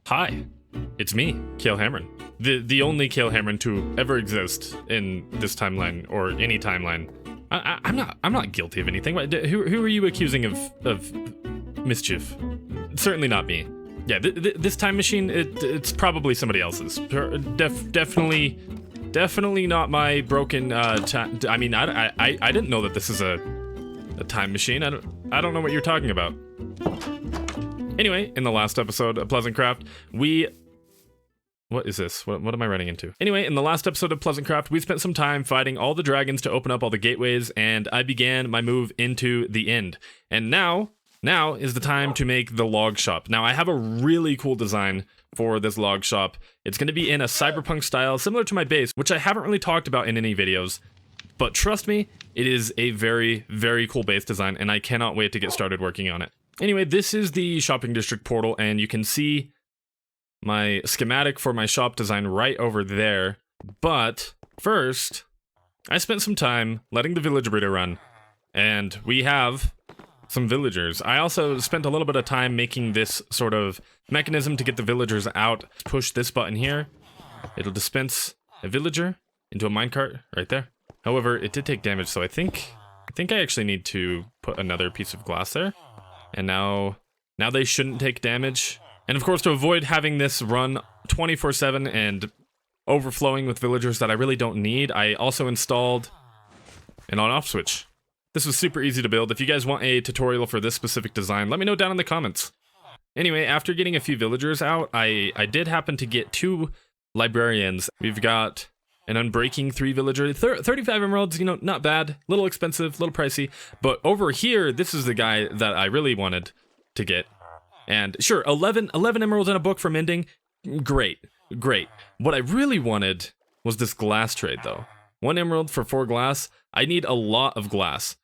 Hi, it's me, Kale Hamron. The only Kale Hamron to ever exist in this timeline or any timeline. I'm not guilty of anything. Who are you accusing of mischief? Certainly not me. Yeah, this time machine, it's probably somebody else's. Definitely not my broken. I mean, I didn't know that this is a time machine. I don't know what you're talking about. Anyway, in the last episode of PleasantCraft, what is this? What am I running into? Anyway, in the last episode of PleasantCraft, we spent some time fighting all the dragons to open up all the gateways, and I began my move into the end. And now is the time to make the log shop. Now, I have a really cool design for this log shop. It's going to be in a cyberpunk style, similar to my base, which I haven't really talked about in any videos. But trust me, it is a very, very cool base design, and I cannot wait to get started working on it. Anyway, this is the shopping district portal, and you can see my schematic for my shop design right over there. But first, I spent some time letting the village breeder run, and we have some villagers. I also spent a little bit of time making this sort of mechanism to get the villagers out. Push this button here. It'll dispense a villager into a minecart right there. However, it did take damage, so I think I actually need to put another piece of glass there. And now they shouldn't take damage. And of course, to avoid having this run 24/7 and overflowing with villagers that I really don't need, I also installed an on-off switch. This was super easy to build. If you guys want a tutorial for this specific design, let me know down in the comments. Anyway, after getting a few villagers out, I did happen to get 2 librarians. We've got an unbreaking 3 villager, 35 emeralds, you know, not bad, little expensive, little pricey. But over here, this is the guy that I really wanted to get. And sure, 11 emeralds and a book for mending, great. What I really wanted was this glass trade though. 1 emerald for 4 glass. I need a lot of glass.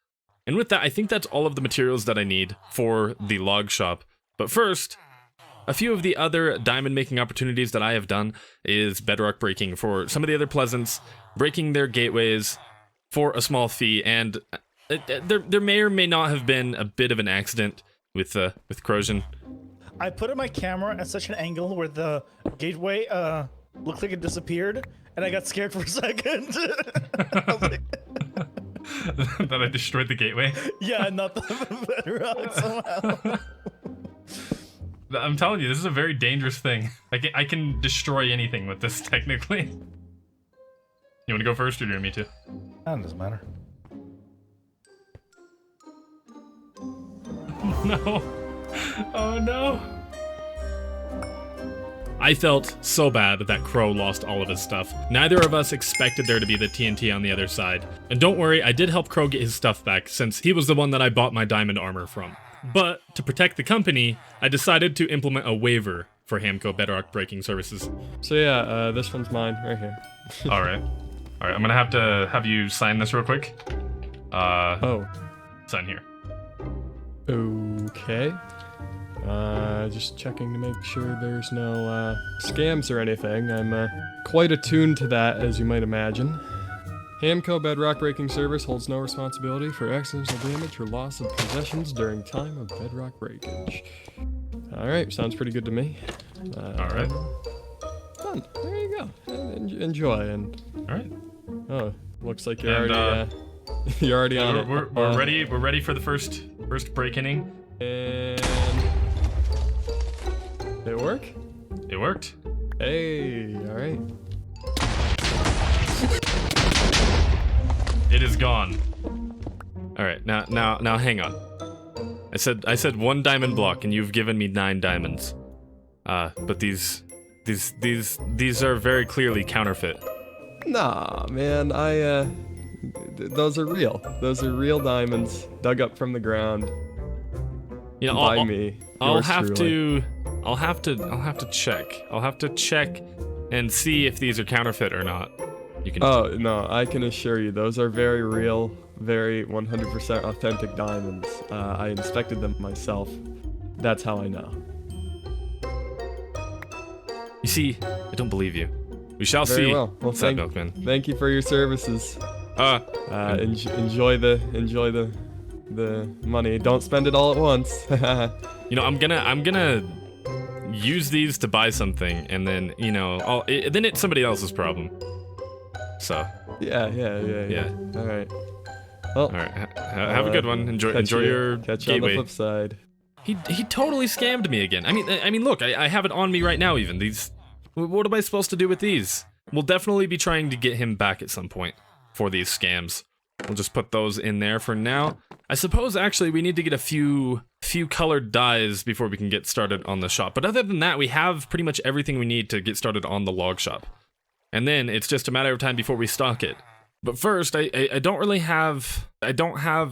And with that, I think that's all of the materials that I need for the log shop. But first, a few of the other diamond making opportunities that I have done is bedrock breaking for some of the other pleasants, breaking their gateways for a small fee, and there may or may not have been a bit of an accident with corrosion. I put my camera at such an angle where the gateway looked like it disappeared, and I got scared for a second. I was like, that I destroyed the gateway? Yeah, not the bedrock somehow. I'm telling you, this is a very dangerous thing. I can destroy anything with this, technically. You want to go first, or do you want me to? That doesn't matter. No. Oh no. I felt so bad that Crow lost all of his stuff. Neither of us expected there to be the TNT on the other side. And don't worry, I did help Crow get his stuff back, since he was the one that I bought my diamond armor from. But to protect the company, I decided to implement a waiver for Hamco Bedrock breaking services. So yeah, this one's mine, right here. All right, I'm gonna have you sign this real quick. Sign here. Okay. Just checking to make sure there's no scams or anything. I'm quite attuned to that, as you might imagine. Hamco Bedrock Breaking Service holds no responsibility for accidental damage or loss of possessions during time of bedrock breakage. Alright, sounds pretty good to me. Alright. Done. There you go. Enjoy. And alright. Oh, looks like you're already you're already on it. We're ready. We're ready for the first break inning. And it work? It worked. Hey, alright. It is gone. All right, now hang on. I said 1 diamond block, and you've given me 9 diamonds. But these are very clearly counterfeit. Nah, man, those are real. Those are real diamonds dug up from the ground. You know, by me. I'll have to check. I'll have to check and see if these are counterfeit or not. You can. Oh, no, I can assure you, those are very real, very 100% authentic diamonds. I inspected them myself. That's how I know. You see, I don't believe you. We shall Very see. well. Well, Milkman. Thank you for your services. Enjoy the money. Don't spend it all at once. You know, I'm gonna use these to buy something, and then, you know, then it's somebody else's problem. So. Yeah. All right. Well, all right. Have a good one. Enjoy your catch you on gateway. the flip side. He totally scammed me again. I mean, look, I have it on me right now. Even these. What am I supposed to do with these? We'll definitely be trying to get him back at some point for these scams. We'll just put those in there for now. I suppose actually we need to get a few colored dyes before we can get started on the shop. But other than that, we have pretty much everything we need to get started on the log shop. And then it's just a matter of time before we stock it. But first, I don't have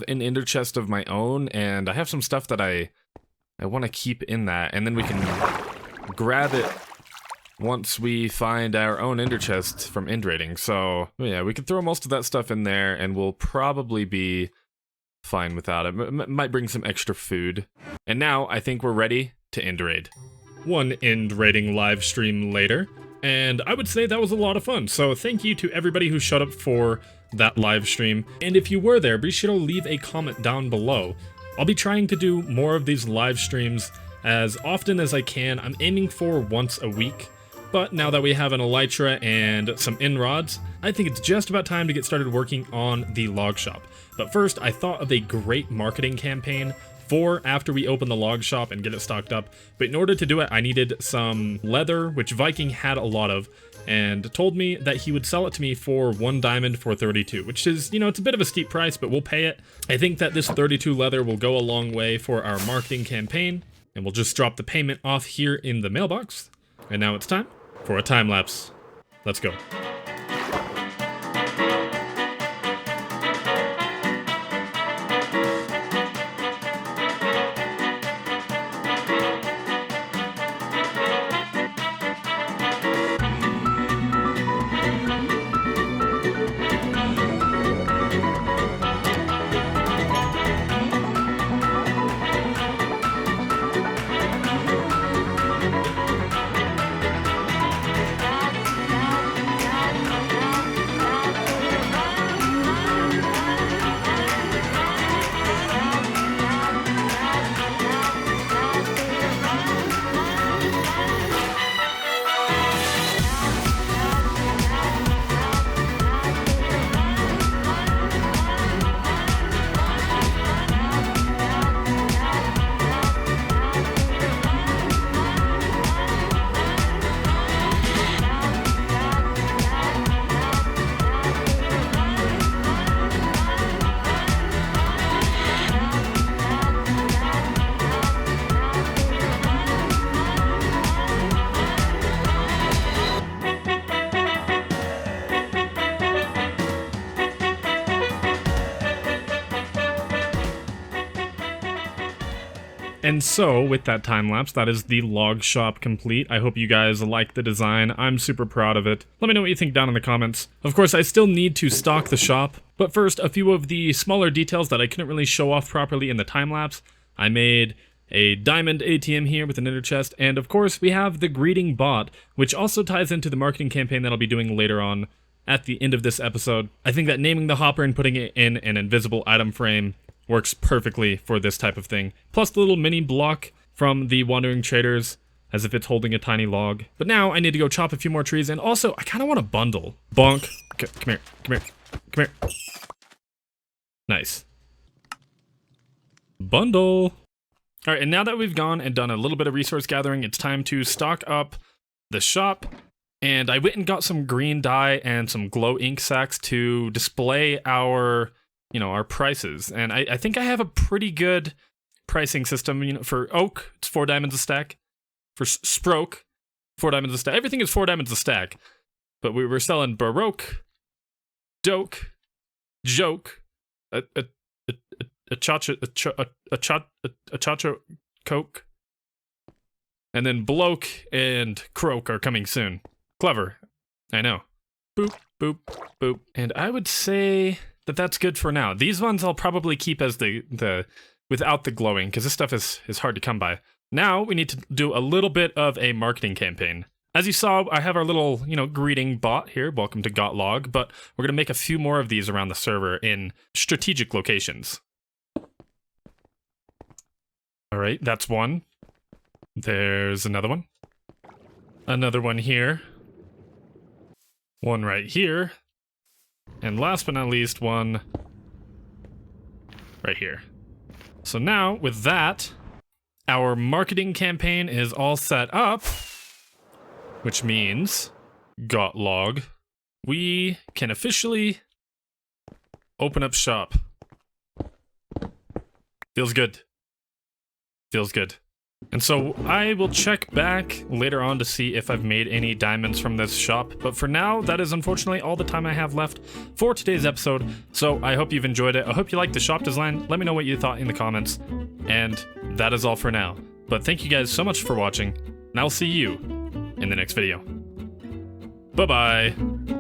an ender chest of my own, and I have some stuff that I want to keep in that, and then we can grab it once we find our own ender chest from end rating. So yeah, we can throw most of that stuff in there, and we'll probably be fine without it. Might bring some extra food. And now I think we're ready to end raid. One end raiding live stream later. And I would say that was a lot of fun, so thank you to everybody who showed up for that live stream. And if you were there, be sure to leave a comment down below. I'll be trying to do more of these live streams as often as I can. I'm aiming for once a week, but now that we have an elytra and some inrods, I think it's just about time to get started working on the log shop. But first, I thought of a great marketing campaign for after we open the log shop and get it stocked up. But in order to do it, I needed some leather, which Viking had a lot of, and told me that he would sell it to me for 1 diamond for 32, which is, you know, it's a bit of a steep price, but we'll pay it. I think that this 32 leather will go a long way for our marketing campaign, and we'll just drop the payment off here in the mailbox. And now it's time for a time lapse. Let's go. And so, with that time lapse, that is the log shop complete. I hope you guys like the design. I'm super proud of it. Let me know what you think down in the comments. Of course, I still need to stock the shop, but first, a few of the smaller details that I couldn't really show off properly in the time lapse. I made a diamond ATM here with an ender chest, and of course, we have the greeting bot, which also ties into the marketing campaign that I'll be doing later on at the end of this episode. I think that naming the hopper and putting it in an invisible item frame works perfectly for this type of thing. Plus the little mini block from the Wandering Traders, as if it's holding a tiny log. But now I need to go chop a few more trees, and also I kind of want a bundle. Bonk. Come here. Nice. Bundle. All right, and now that we've gone and done a little bit of resource gathering, it's time to stock up the shop. And I went and got some green dye and some glow ink sacks to display our our prices. And I think I have a pretty good pricing system. For oak, it's 4 diamonds a stack. For sproke, 4 diamonds a stack. Everything is 4 diamonds a stack. But we were selling baroque, doke, joke, a chacho coke, and then bloke and croak are coming soon. Clever, I know. Boop, boop, boop. And I would say that that's good for now. These ones I'll probably keep as the without the glowing, because this stuff is hard to come by. Now we need to do a little bit of a marketing campaign. As you saw, I have our little, greeting bot here. Welcome to GotLog, but we're going to make a few more of these around the server in strategic locations. All right, that's one. There's another one. Another one here. One right here. And last but not least, one right here. So now, with that, our marketing campaign is all set up, which means, got log, we can officially open up shop. Feels good. Feels good. And so I will check back later on to see if I've made any diamonds from this shop, but for now, that is unfortunately all the time I have left for today's episode. So I hope you've enjoyed it. I hope you liked the shop design. Let me know what you thought in the comments. And that is all for now. But thank you guys so much for watching, and I'll see you in the next video. Bye-bye.